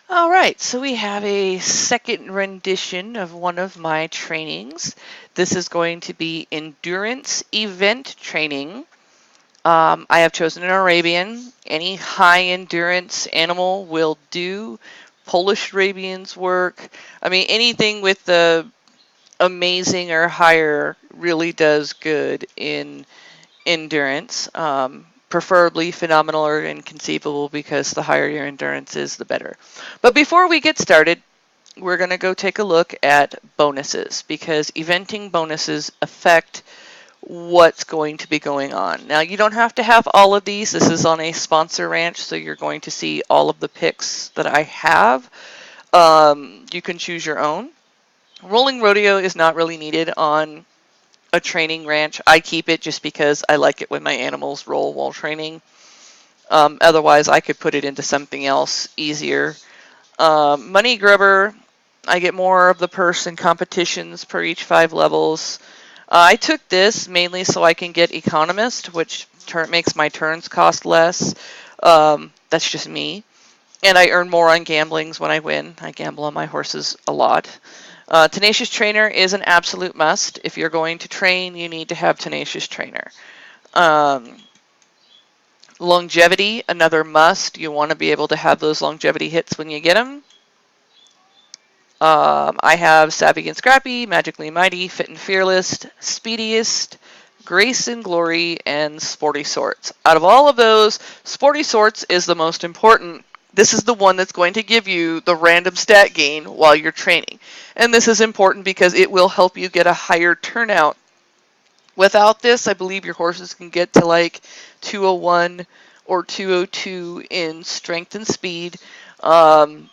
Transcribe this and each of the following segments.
All right, so we have a second rendition of one of my trainings. This is going to be endurance event training. I have chosen an Arabian. Any high endurance animal will do. Polish Arabians work. I mean, anything with the amazing or higher really does good in endurance. Preferably phenomenal or inconceivable, because the higher your endurance is, the better. But before we get started, we're going to go take a look at bonuses, because eventing bonuses affect what's going to be going on. Now, you don't have to have all of these. This is on a sponsor ranch, so you're going to see all of the picks that I have. You can choose your own. Rolling rodeo is not really needed on a training ranch. I keep it just because I like it when my animals roll while training. Otherwise, I could put it into something else easier. Money grubber, I get more of the purse in competitions per each 5 levels. I took this mainly so I can get economist, which makes my turns cost less. That's just me. And I earn more on gamblings when I win. I gamble on my horses a lot. Tenacious Trainer is an absolute must. If you're going to train, you need to have Tenacious Trainer. Um, Longevity, another must. You want to be able to have those longevity hits when you get them. I have Savvy and Scrappy, Magically Mighty, Fit and Fearless, Speediest, Grace and Glory, and Sporty Sorts. Out of all of those, Sporty Sorts is the most important. This is the one that's going to give you the random stat gain while you're training. And this is important because it will help you get a higher turnout. Without this, I believe your horses can get to like 201 or 202 in strength and speed. Um,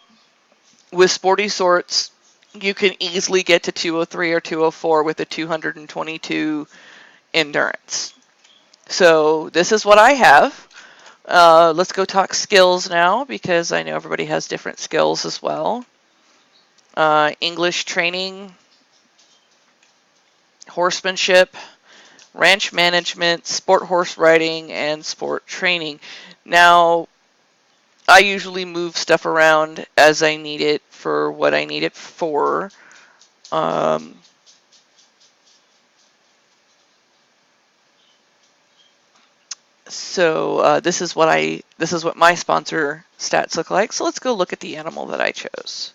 with Sporty Sorts, you can easily get to 203 or 204 with a 222 endurance. So this is what I have. Let's go talk skills now, because I know everybody has different skills as well. English training, horsemanship, ranch management, sport horse riding, and sport training. Now, I usually move stuff around as I need it for what I need it for. Um, so this is what my sponsor stats look like. So let's go look at the animal that I chose.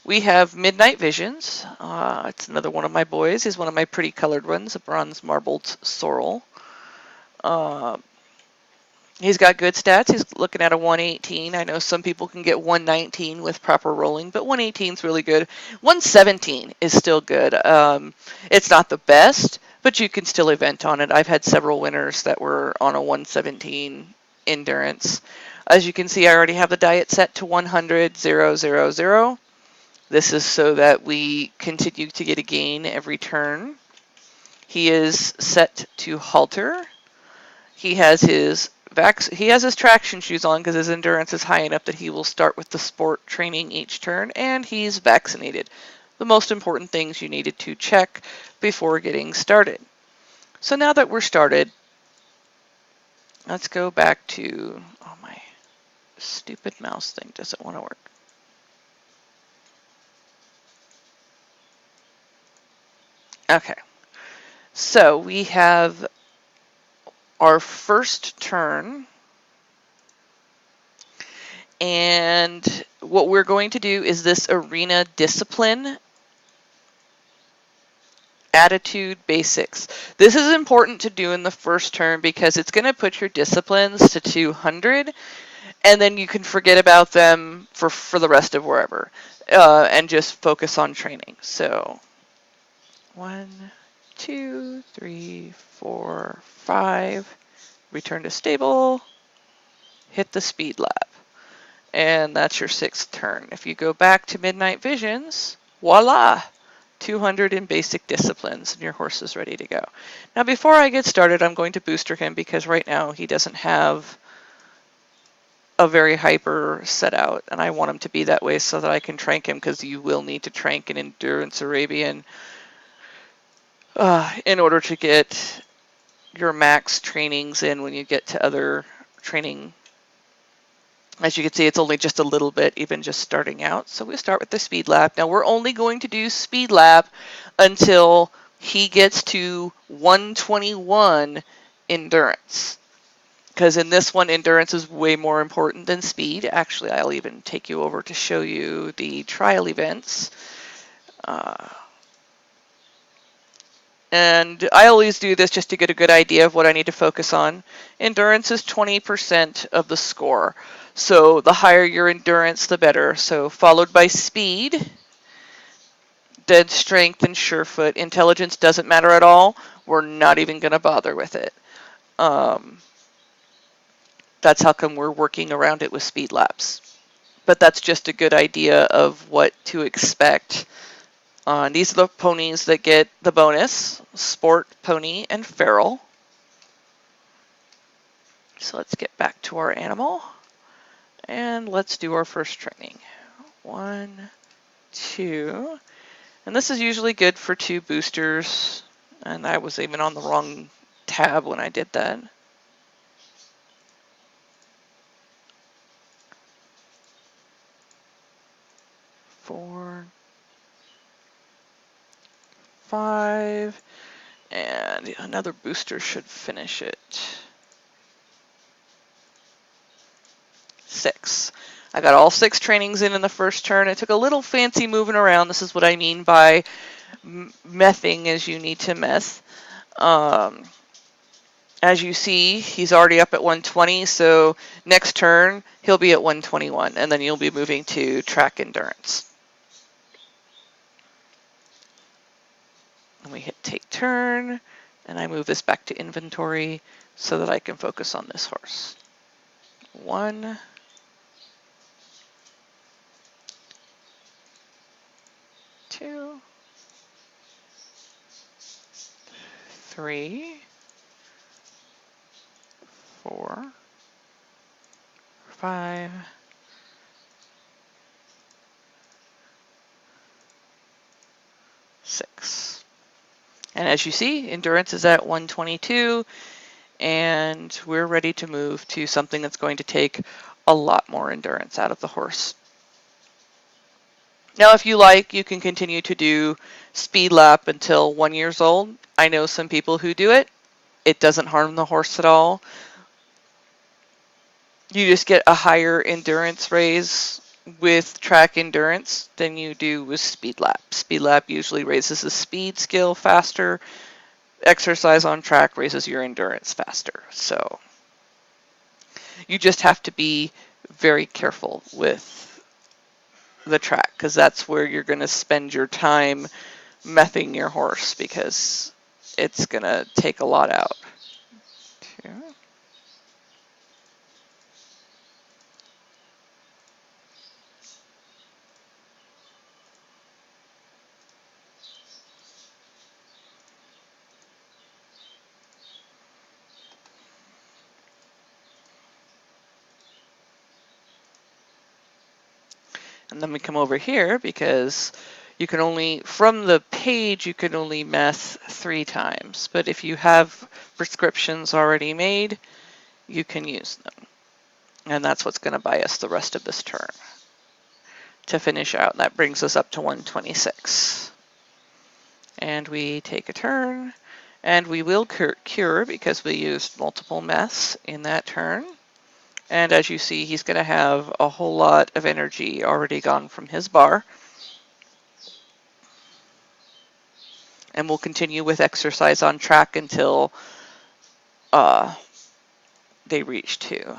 We have Midnight Visions. It's another one of my boys. He's one of my pretty colored ones, a bronze marbled sorrel. Uh, he's got good stats. He's looking at a 118. I know some people can get 119 with proper rolling, but 118 is really good. 117 is still good. It's not the best, but you can still event on it. I've had several winners that were on a 117 endurance. As you can see, I already have the diet set to 100, 0, 0, 0. This is so that we continue to get a gain every turn. He is set to halter. He has his traction shoes on because his endurance is high enough that he will start with the sport training each turn, and he's vaccinated. The most important things you needed to check before getting started. So now that we're started, let's go back to, oh, my stupid mouse thing doesn't want to work. Okay, so we have our first turn, and what we're going to do is this arena discipline attitude basics. This is important to do in the first turn because it's going to put your disciplines to 200, and then you can forget about them for the rest of wherever, and just focus on training. So 1, 2, 3, 4, 5, return to stable, hit the speed lab. And that's your 6th turn. If you go back to Midnight Visions, voila! 200 in basic disciplines, and your horse is ready to go. Now, before I get started, I'm going to booster him because right now he doesn't have a very hyper set out, and I want him to be that way so that I can trank him, because you will need to trank an Endurance Arabian in order to get your max trainings in when you get to other training As you can see, it's only just a little bit, even just starting out. So we start with the speed lap. Now we're only going to do speed lap until he gets to 121 endurance. Because in this one, endurance is way more important than speed. Actually, I'll even take you over to show you the trial events. And I always do this just to get a good idea of what I need to focus on. Endurance is 20% of the score. So the higher your endurance, the better. So followed by speed, then strength and surefoot. Intelligence doesn't matter at all. We're not even going to bother with it. That's how come we're working around it with speed laps. But that's just a good idea of what to expect. These are the ponies that get the bonus, Sport, Pony, and Feral. So let's get back to our animal, and let's do our first training. 1, 2, and this is usually good for 2 boosters, and I was even on the wrong tab when I did that. 4, 5, and another booster should finish it. 6. I got all 6 trainings in the first turn. It took a little fancy moving around. This is what I mean by mething, as you need to meth. As you see, he's already up at 120, so next turn he'll be at 121, and then you'll be moving to track endurance. And we hit take turn, and I move this back to inventory so that I can focus on this horse. 1, 2, 3, 4, 5, 6. And as you see, endurance is at 122, and we're ready to move to something that's going to take a lot more endurance out of the horse. Now, if you like, you can continue to do speed lap until 1 year old. I know some people who do it. It doesn't harm the horse at all. You just get a higher endurance raise with track endurance than you do with speed lap. Speed lap usually raises the speed skill faster. Exercise on track raises your endurance faster. So you just have to be very careful with the track, because that's where you're going to spend your time mething your horse, because it's going to take a lot out. 2. And then we come over here, because you can only, from the page, you can only meth 3 times. But if you have prescriptions already made, you can use them. And that's what's going to buy us the rest of this turn to finish out. And that brings us up to 126. And we take a turn, and we will cure because we used multiple meths in that turn. And as you see, he's going to have a whole lot of energy already gone from his bar. And we'll continue with exercise on track until they reach 2.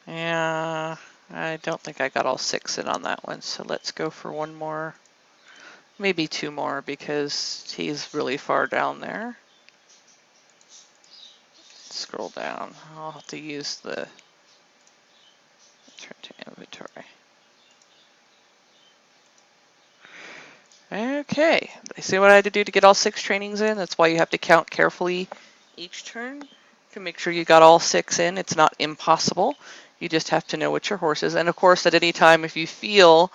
Yeah, I don't think I got all 6 in on that one, so let's go for 1 more. Maybe 2 more, because he's really far down there. Scroll down. I'll have to use the Turn to inventory. Okay, I see what I had to do to get all 6 trainings in. That's why you have to count carefully each turn to make sure you got all 6 in. It's not impossible. You just have to know what your horse is. And of course, at any time, if you feel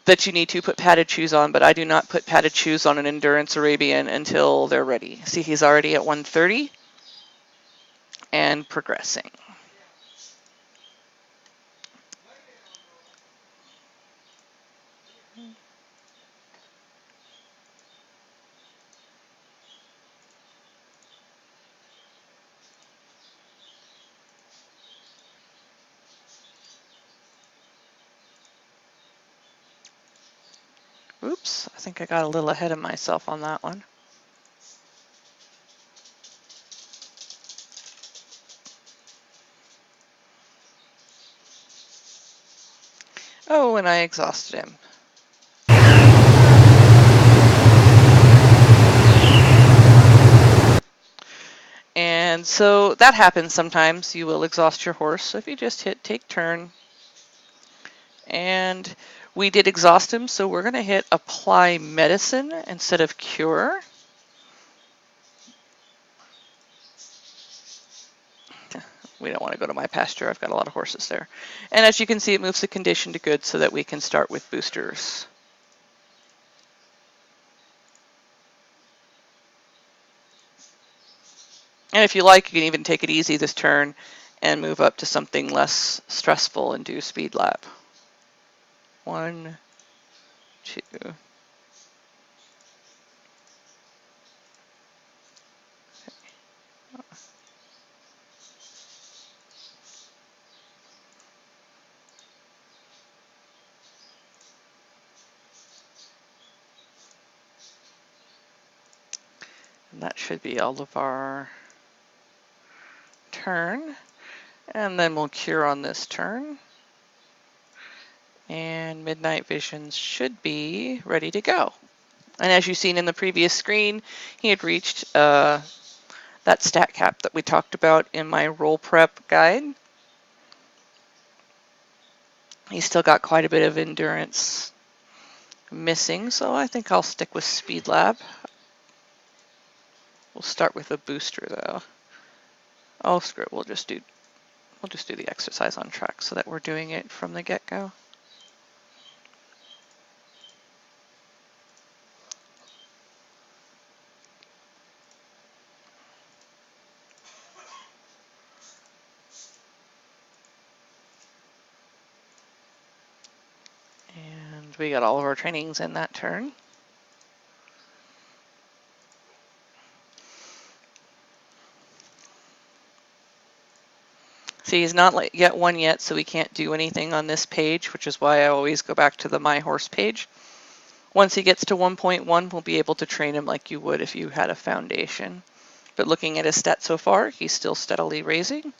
that you need to, put padded shoes on, but I do not put padded shoes on an endurance Arabian until they're ready. See, he's already at 130 and progressing. Oops, I think I got a little ahead of myself on that one. Oh, and I exhausted him. And so that happens sometimes. You will exhaust your horse. So if you just hit take turn, and we did exhaust him, so we're going to hit apply medicine instead of cure. We don't want to go to my pasture. I've got a lot of horses there. And as you can see, it moves the condition to good so that we can start with boosters. And if you like, you can even take it easy this turn and move up to something less stressful and do speed lap. 1, 2. And that should be all of our turn. And then we'll cure on this turn. And Midnight Visions should be ready to go. And as you've seen in the previous screen, he had reached that stat cap that we talked about in my roll prep guide. He's still got quite a bit of endurance missing, so I think I'll stick with Speed Lab. We'll start with a booster though. Oh, screw it. We'll just do the exercise on track so that we're doing it from the get-go. And we got all of our trainings in that turn. See, he's not yet won yet, so we can't do anything on this page, which is why I always go back to the My Horse page. Once he gets to 1.1, we'll be able to train him like you would if you had a foundation. But looking at his stats so far, he's still steadily raising.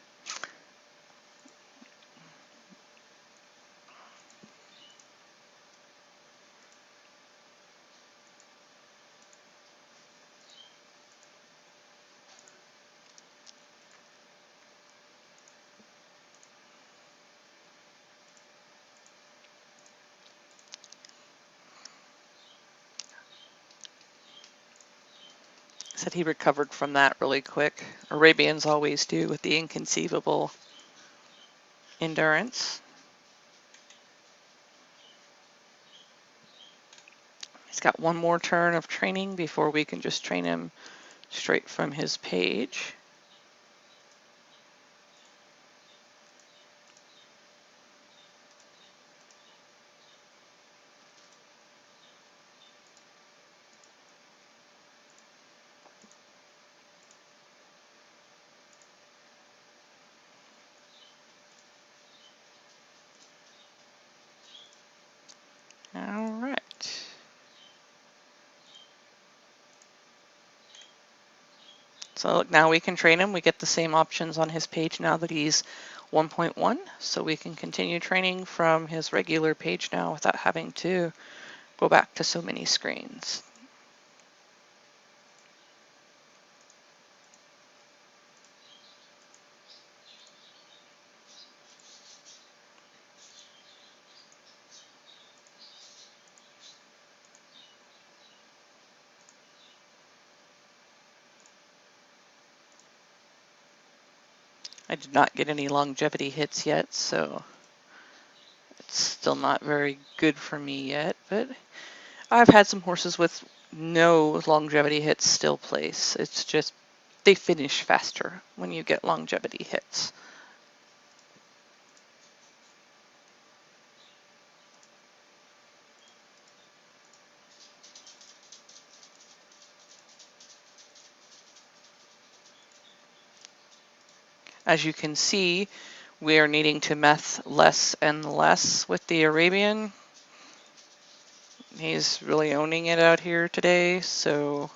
Said he recovered from that really quick. Arabians always do with the inconceivable endurance. He's got one more turn of training before we can just train him straight from his page. All right. So now we can train him. We get the same options on his page now that he's 1.1. So we can continue training from his regular page now without having to go back to so many screens. I did not get any longevity hits yet, so it's still not very good for me yet, but I've had some horses with no longevity hits still place. It's just they finish faster when you get longevity hits. As you can see, we are needing to meth less and less with the Arabian. He's really owning it out here today, so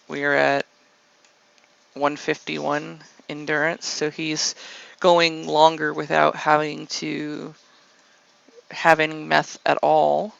we are at 151 endurance, so he's going longer without having to have any meth at all.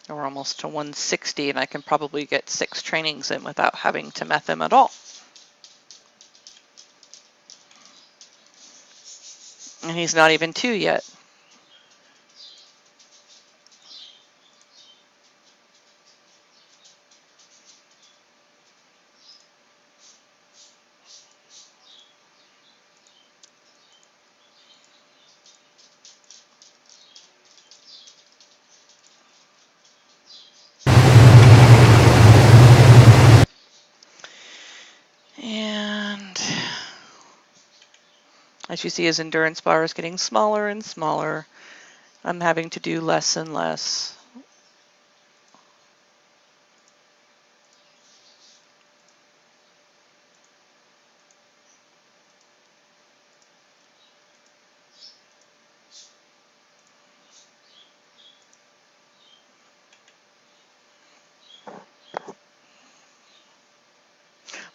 We're almost to 160, and I can probably get 6 trainings in without having to meth him at all. And he's not even 2 yet. And as you see, his endurance bar is getting smaller and smaller. I'm having to do less and less.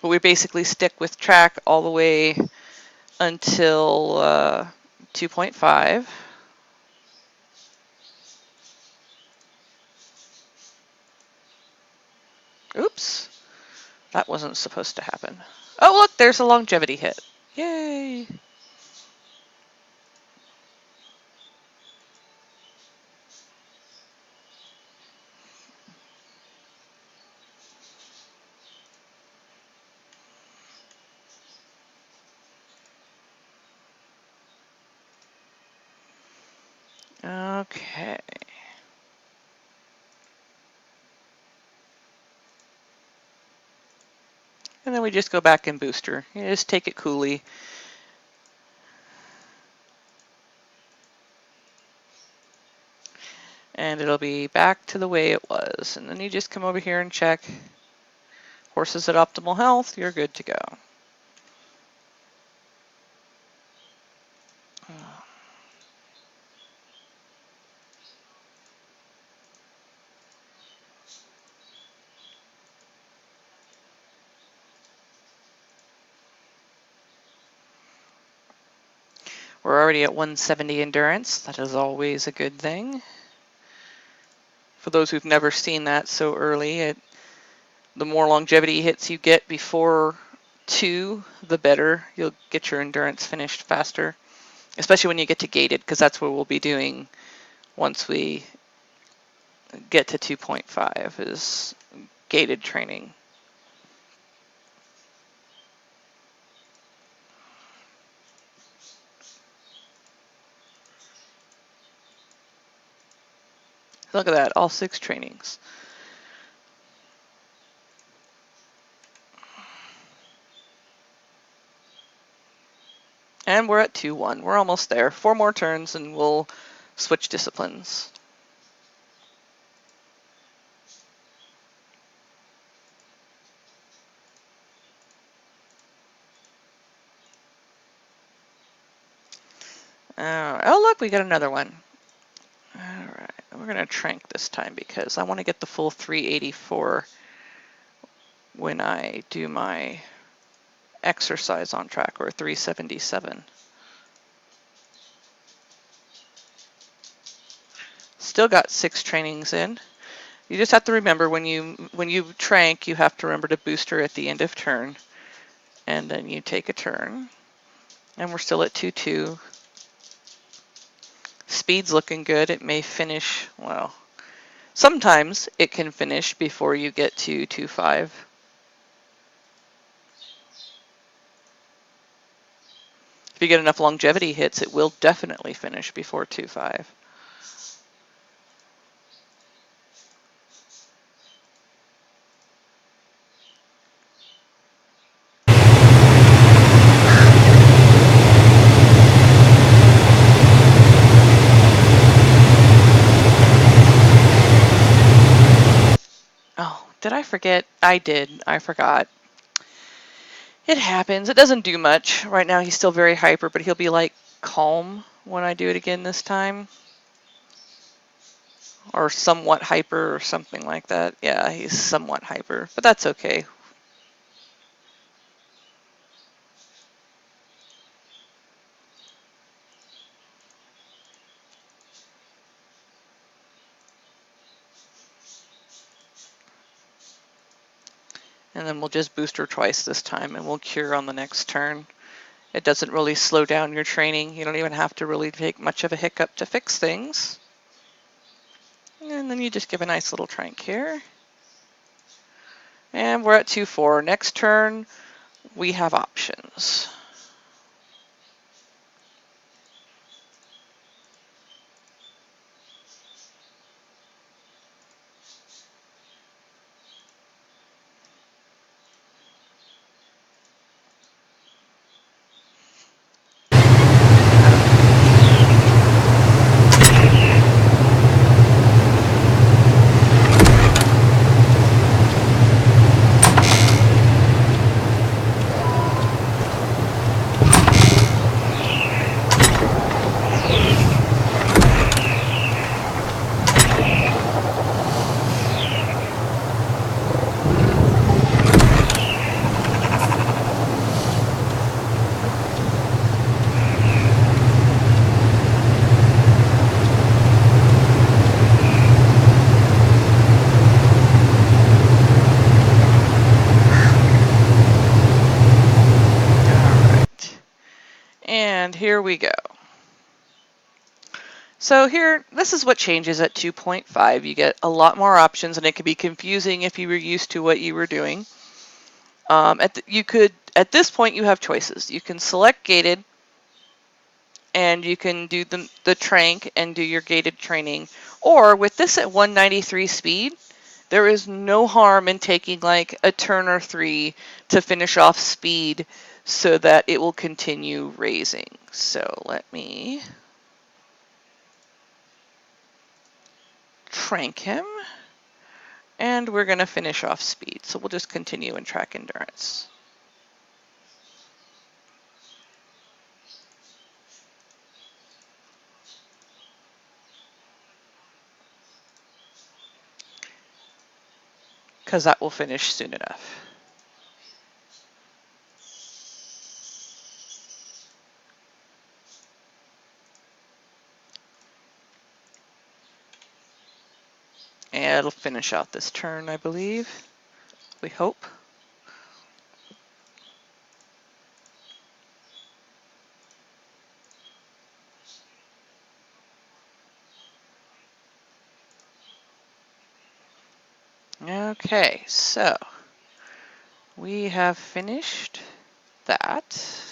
But we basically stick with track all the way until 2.5. Oops, that wasn't supposed to happen. Oh, look, there's a longevity hit. Yay! Okay. And then we just go back and booster. You just take it coolly. And it'll be back to the way it was. And then you just come over here and check. Horses at optimal health, you're good to go. We're already at 170 endurance. That is always a good thing. For those who've never seen that so early, the more longevity hits you get before 2, the better. You'll get your endurance finished faster, especially when you get to gated, because that's what we'll be doing once we get to 2.5 is gated training. Look at that, all 6 trainings. And we're at 2-1. We're almost there. 4 more turns and we'll switch disciplines. Oh, look, we got another one. All right, we're going to trank this time because I want to get the full 384 when I do my exercise on track, or 377. Still got 6 trainings in. You just have to remember when you trank, you have to remember to booster at the end of turn, and then you take a turn. And we're still at 2-2. Speed's looking good. It may finish, well, sometimes it can finish before you get to 2-5. If you get enough longevity hits, it will definitely finish before 2-5. Oh, did I forget? I did. I forgot. It happens. It doesn't do much. Right now he's still very hyper, but he'll be like calm when I do it again this time. Or somewhat hyper or something like that. Yeah, he's somewhat hyper, but that's okay. And then we'll just booster twice this time and we'll cure on the next turn. It doesn't really slow down your training. You don't even have to really take much of a hiccup to fix things. And then you just give a nice little trank here. And we're at 2-4. Next turn, we have options. And here we go. So here, this is what changes at 2.5. You get a lot more options, and it can be confusing if you were used to what you were doing. At this point, you have choices. You can select gated, and you can do the trank and do your gated training. Or with this at 193 speed, there is no harm in taking like a turn or 3 to finish off speed so that it will continue raising. So let me trank him, and we're going to finish off speed. So we'll just continue and track endurance. Because that will finish soon enough. And it'll finish out this turn, I believe. We hope. Okay, so we have finished that.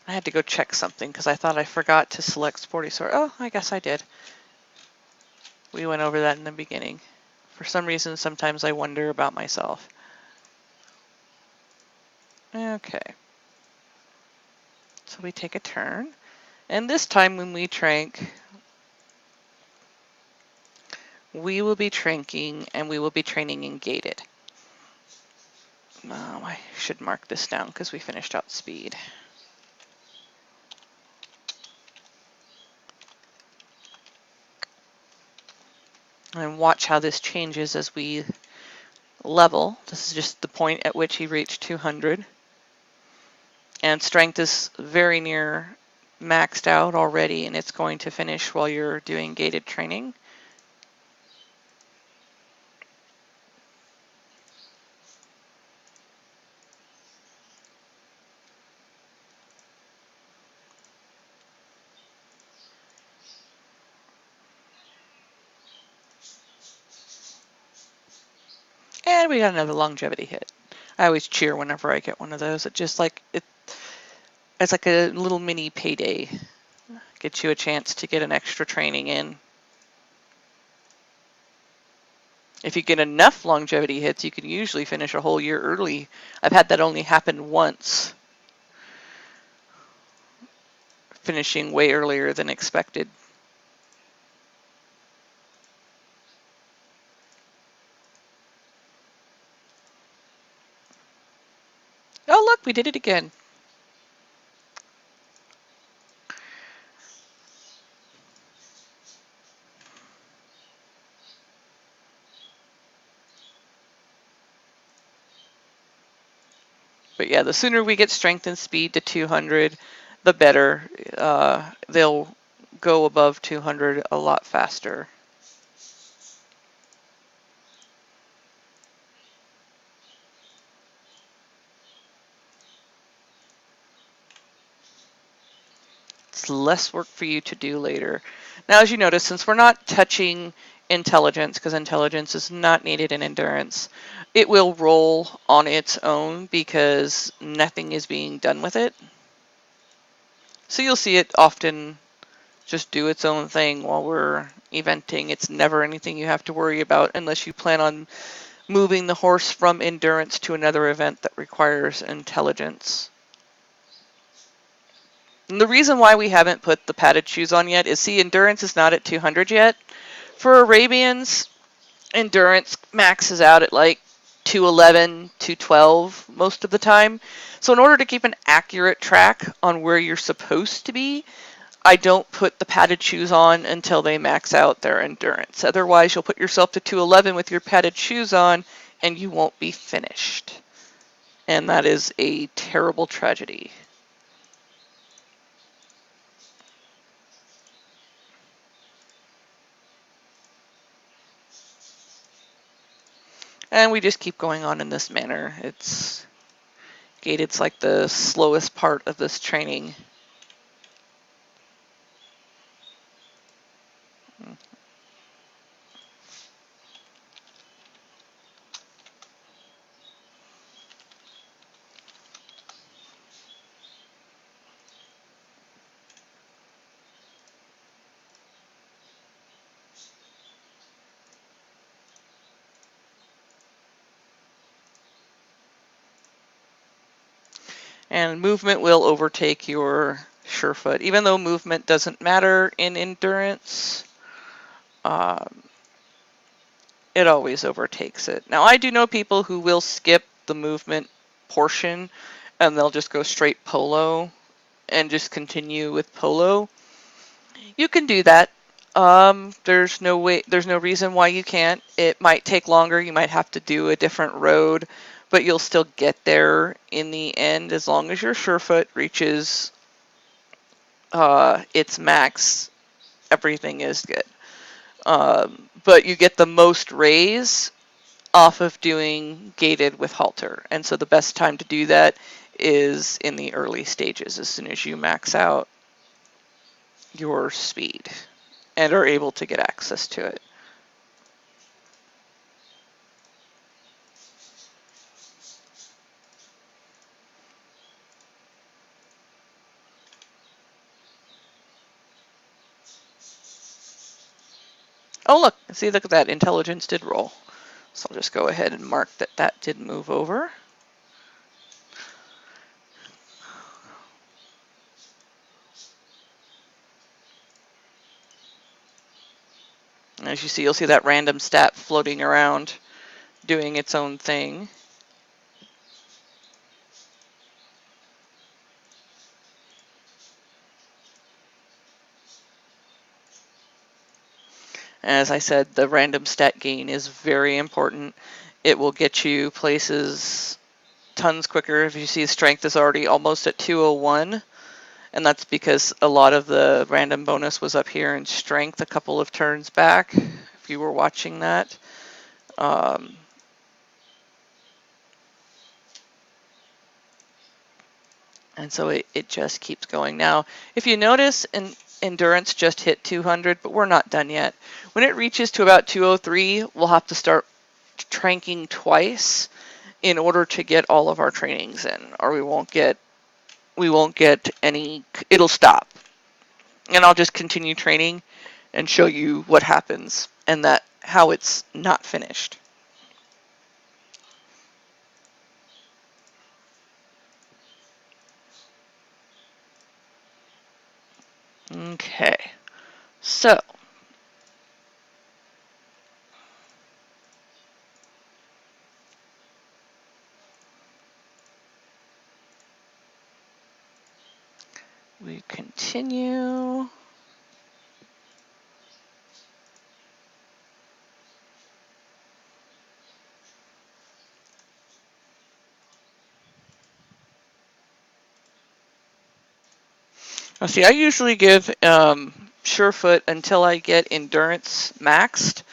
I had to go check something because I thought I forgot to select Sporty Sword. Oh, I guess I did. We went over that in the beginning. For some reason, sometimes I wonder about myself. Okay. So we take a turn. And this time when we trank, we will be tranking and we will be training in gated. I should mark this down because we finished out speed. And watch how this changes as we level. This is just the point at which he reached 200. And strength is very near maxed out already, and it's going to finish while you're doing gated training. And we got another longevity hit. I always cheer whenever I get one of those. It's like a little mini payday. Gets you a chance to get an extra training in. If you get enough longevity hits, you can usually finish a whole year early. I've had that only happen once. Finishing way earlier than expected. Oh, look, we did it again. But yeah, the sooner we get strength and speed to 200, the better. They'll go above 200 a lot faster. It's less work for you to do later. Now, as you notice, since we're not touching intelligence, because intelligence is not needed in endurance, it will roll on its own because nothing is being done with it. So you'll see it often just do its own thing while we're eventing. It's never anything you have to worry about unless you plan on moving the horse from endurance to another event that requires intelligence. And the reason why we haven't put the padded shoes on yet is, see, endurance is not at 200 yet. For Arabians, endurance maxes out at like 211, 212 most of the time. So in order to keep an accurate track on where you're supposed to be, I don't put the padded shoes on until they max out their endurance. Otherwise, you'll put yourself to 211 with your padded shoes on and you won't be finished. And that is a terrible tragedy. And we just keep going on in this manner. It's gated's like the slowest part of this training. And movement will overtake your surefoot. Even though movement doesn't matter in endurance, it always overtakes it. Now, I do know people who will skip the movement portion and they'll just go straight polo and just continue with polo. You can do that. There's no reason why you can't. It might take longer. You might have to do a different road, but you'll still get there in the end as long as your surefoot reaches its max. Everything is good. But you get the most raise off of doing gated with halter, and so the best time to do that is in the early stages, as soon as you max out your speed and are able to get access to it. Oh, look at that, intelligence did roll. So I'll just go ahead and mark that that did move over. And as you see, you'll see that random stat floating around doing its own thing. As I said, the random stat gain is very important. It will get you places tons quicker. If you see strength is already almost at 201, and that's because a lot of the random bonus was up here in strength a couple of turns back, if you were watching that. And so it just keeps going. Now, if you notice, endurance just hit 200, but we're not done yet. When it reaches to about 203, we'll have to start tranking twice in order to get all of our trainings in, or we won't get any, it'll stop. And I'll just continue training and show you what happens and that how it's not finished. Okay, so we continue. Now see, I usually give Surefoot until I get endurance maxed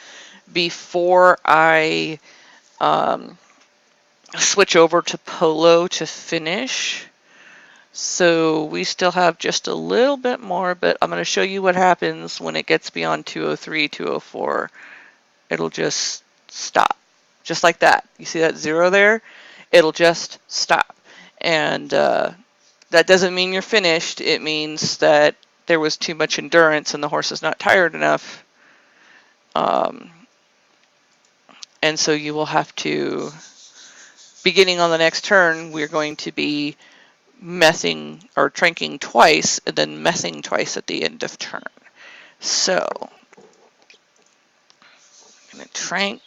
before I switch over to Polo to finish. So we still have just a little bit more, but I'm going to show you what happens when it gets beyond 203, 204. It'll just stop, just like that. You see that 0 there? It'll just stop. And that doesn't mean you're finished. It means that there was too much endurance and the horse is not tired enough. And so you will have to, beginning on the next turn, we're going to be messing or tranking twice and then messing twice at the end of turn. So I'm going to trank.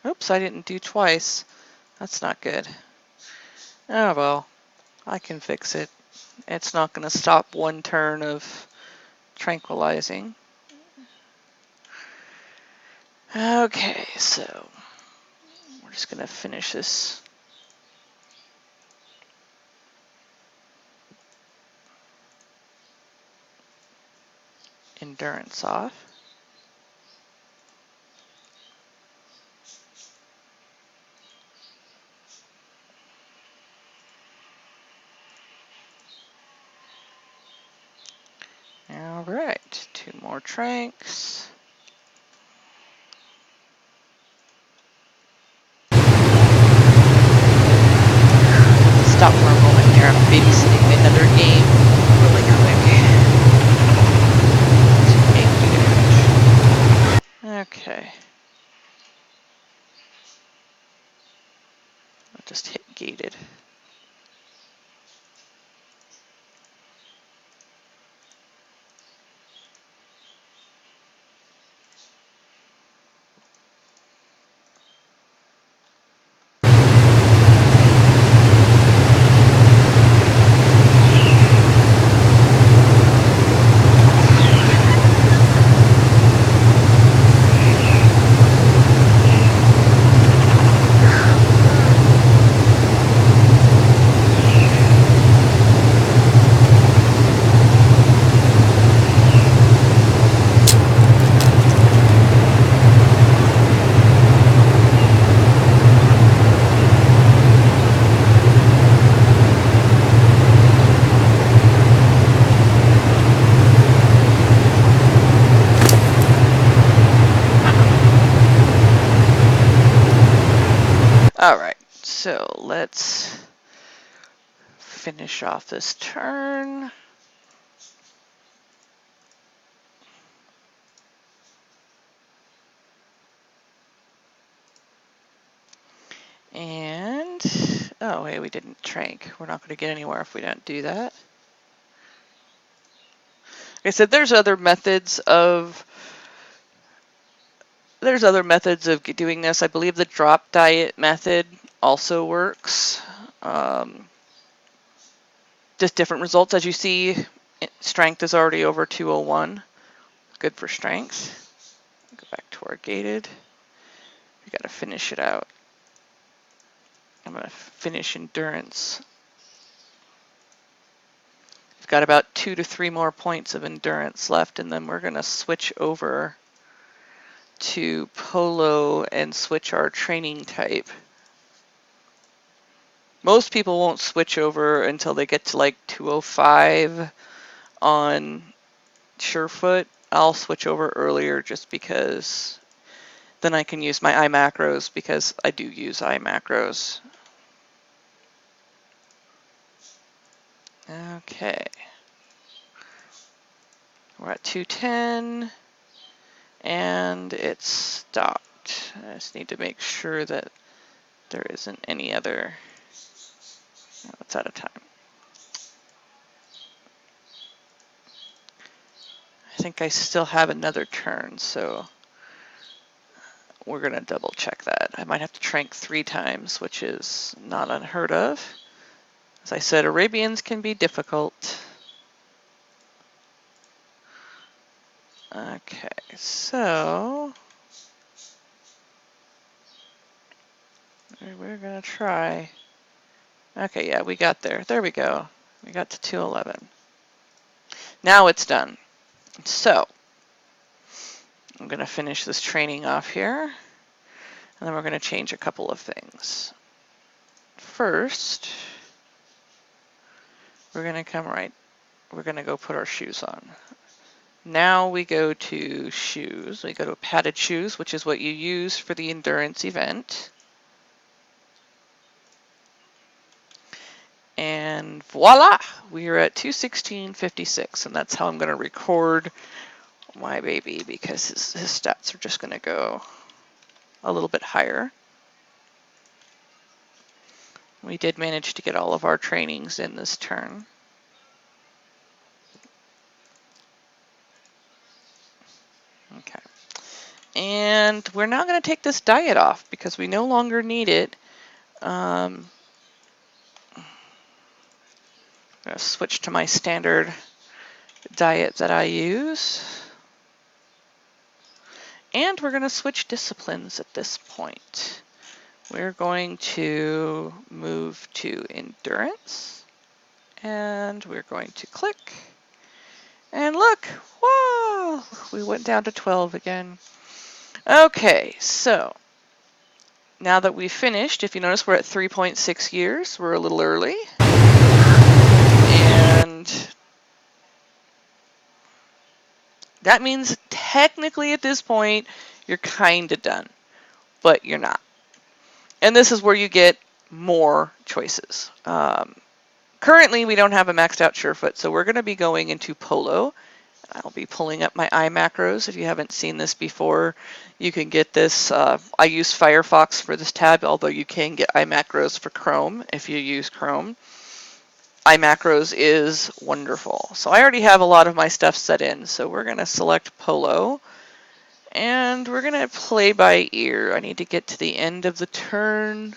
Oops, I didn't do twice. That's not good. Oh well, I can fix it. It's not going to stop one turn of tranquilizing. Okay, so we're just going to finish this. Endurance off. All right, 2 more tranks. Stop for a moment here. I'm babysitting another game really quick. Okay. I'll just hit gated. All right, so let's finish off this turn. And oh wait, we didn't trank. We're not going to get anywhere if we don't do that. Like I said, there's other methods of doing this. I believe the drop diet method also works. Just different results. As you see, strength is already over 201. Good for strength. Go back to our gated. We got to finish it out. I'm going to finish endurance. We've got about 2 to 3 more points of endurance left, and then we're going to switch over to polo and switch our training type. Most people won't switch over until they get to like 205 on Surefoot. I'll switch over earlier just because then I can use my iMacros, because I do use iMacros. Okay. We're at 210 and it's stopped. I just need to make sure that there isn't any other. No, it's out of time. I think I still have another turn, so we're going to double check that. I might have to trank 3 times, which is not unheard of. As I said, Arabians can be difficult. Okay, so we're going to try. Okay, yeah, we got there. There we go. We got to 211. Now it's done. So I'm going to finish this training off here, and then we're going to change a couple of things. First, we're going to go put our shoes on. Now we go to shoes. We go to padded shoes, which is what you use for the endurance event. And voila, we are at 216.56, and that's how I'm going to record my baby, because his stats are just going to go a little bit higher. We did manage to get all of our trainings in this turn. Okay. And we're now going to take this diet off because we no longer need it. I'm going to switch to my standard diet that I use. And we're going to switch disciplines at this point. We're going to move to endurance. And we're going to click. And look, whoa, we went down to 12 again. Okay, so now that we've finished, if you notice, we're at 3.6 years. We're a little early. And that means technically at this point, you're kind of done, but you're not. And this is where you get more choices. Currently, we don't have a maxed out Surefoot, so we're going to be going into polo. I'll be pulling up my iMacros. If you haven't seen this before, you can get this. I use Firefox for this tab, although you can get iMacros for Chrome if you use Chrome. iMacros is wonderful. So I already have a lot of my stuff set in, so we're going to select polo. And we're going to play by ear. I need to get to the end of the turn.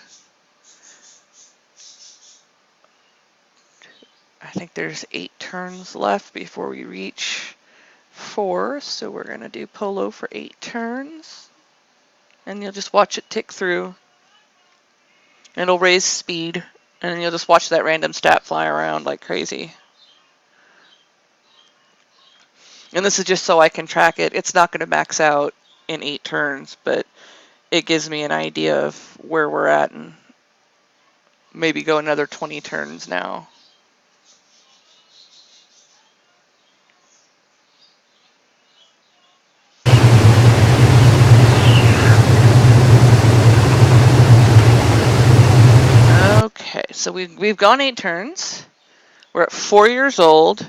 I think there's 8 turns left before we reach 4, so we're going to do polo for 8 turns. And you'll just watch it tick through. It'll raise speed, and you'll just watch that random stat fly around like crazy. And this is just so I can track it. It's not going to max out in 8 turns, but it gives me an idea of where we're at, and maybe go another 20 turns now. Okay, so we've gone 8 turns. We're at 4 years old,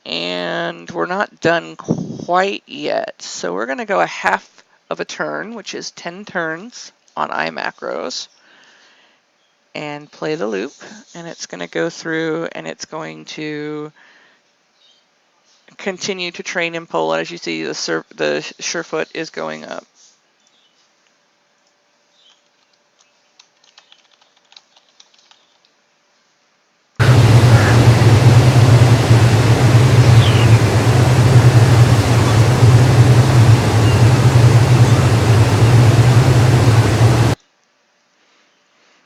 and we're not done quite yet. So we're going to go a half of a turn, which is 10 turns on iMacros. and play the loop, and it's going to go through and it's going to continue to train in pole. As you see, the Surefoot is going up.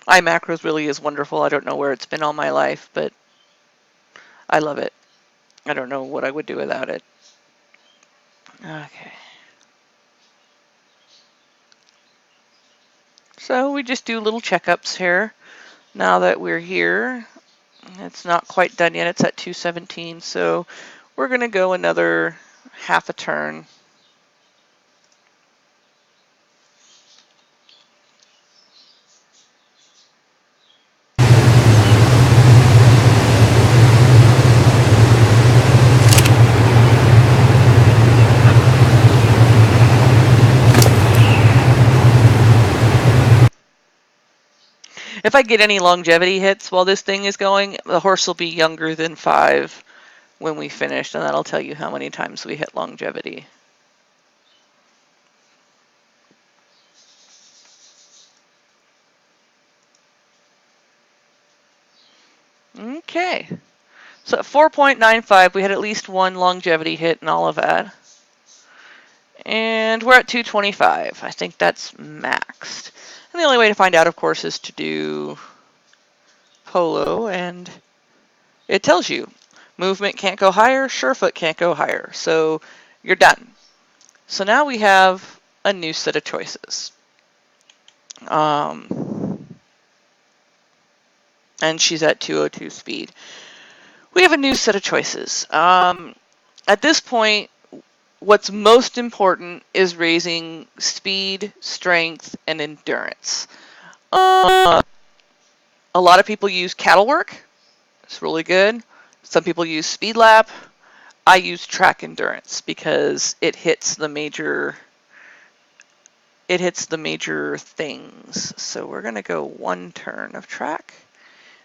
iMacros really is wonderful. I don't know where it's been all my life, but I love it. I don't know what I would do without it. Okay. So we just do little checkups here. Now that we're here, it's not quite done yet. It's at 217, so we're going to go another half a turn. If I get any longevity hits while this thing is going, the horse will be younger than 5 when we finish, and that'll tell you how many times we hit longevity. Okay. So at 4.95, we had at least one longevity hit in all of that. And we're at 225. I think that's maxed. And the only way to find out, of course, is to do polo, and it tells you movement can't go higher, Surefoot can't go higher. So you're done. So now we have a new set of choices. And she's at 202 speed. We have a new set of choices. At this point, what's most important is raising speed, strength, and endurance. A lot of people use cattle work. It's really good. Some people use speed lap. I use track endurance because it hits the major things. So we're going to go one turn of track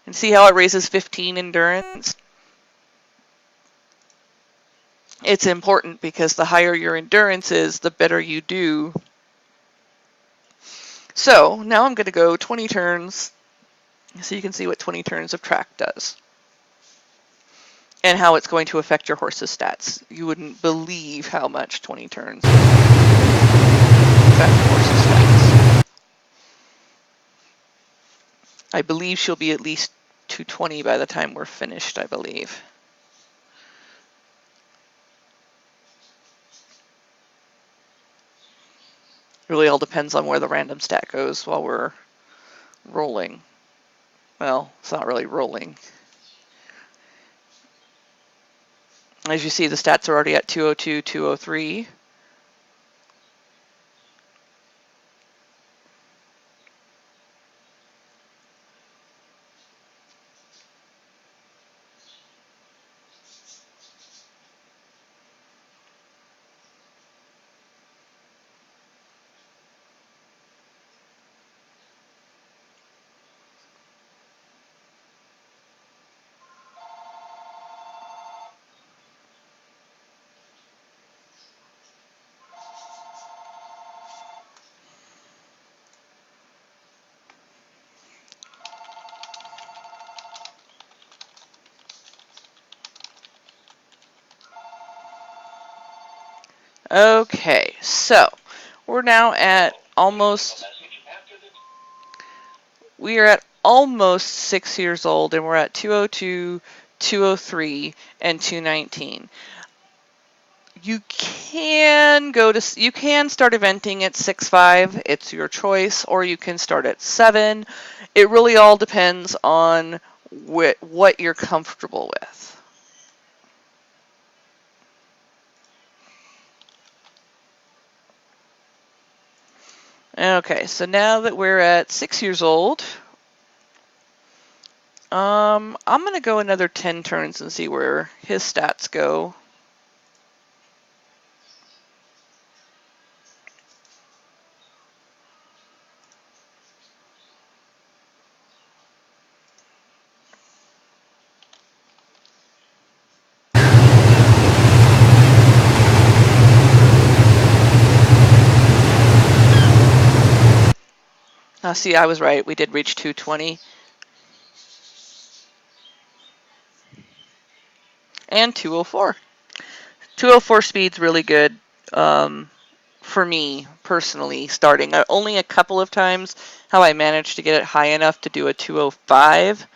and see how it raises 15 endurance. It's important because the higher your endurance is, the better you do. So now I'm going to go 20 turns so you can see what 20 turns of track does and how it's going to affect your horse's stats. You wouldn't believe how much 20 turns affect horse's stats. I believe she'll be at least 220 by the time we're finished, I believe. Really all depends on where the random stat goes while we're rolling. Well, it's not really rolling. As you see, the stats are already at 202, 203. Okay, so we're now at we are at almost 6 years old, and we're at 202, 203, and 219. You can start eventing at 6.5. It's your choice, or you can start at 7. It really all depends on what you're comfortable with. Okay, so now that we're at 6 years old, I'm going to go another 10 turns and see where his stats go. See, I was right. We did reach 220. And 204. 204 speed's really good for me personally starting. Only a couple of times how I managed to get it high enough to do a 205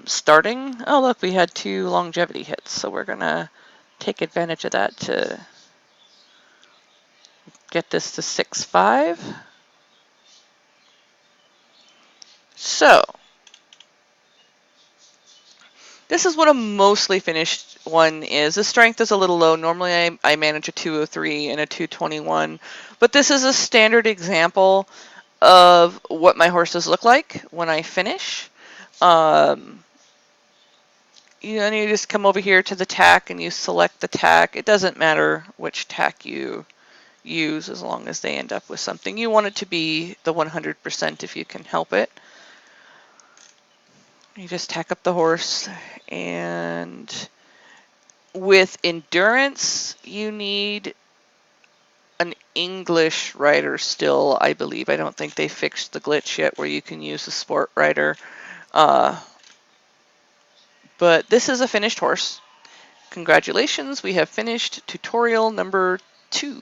starting. Oh, look, we had 2 longevity hits, so we're going to take advantage of that to get this to 6.5. So, this is what a mostly finished one is. The strength is a little low. Normally I manage a 203 and a 221, but this is a standard example of what my horses look like when I finish. You just come over here to the tack and you select the tack. It doesn't matter which tack you use as long as they end up with something. You want it to be the 100% if you can help it. You just tack up the horse, and with endurance, you need an English rider still, I believe. I don't think they fixed the glitch yet where you can use a sport rider. But this is a finished horse. Congratulations, we have finished tutorial number 2.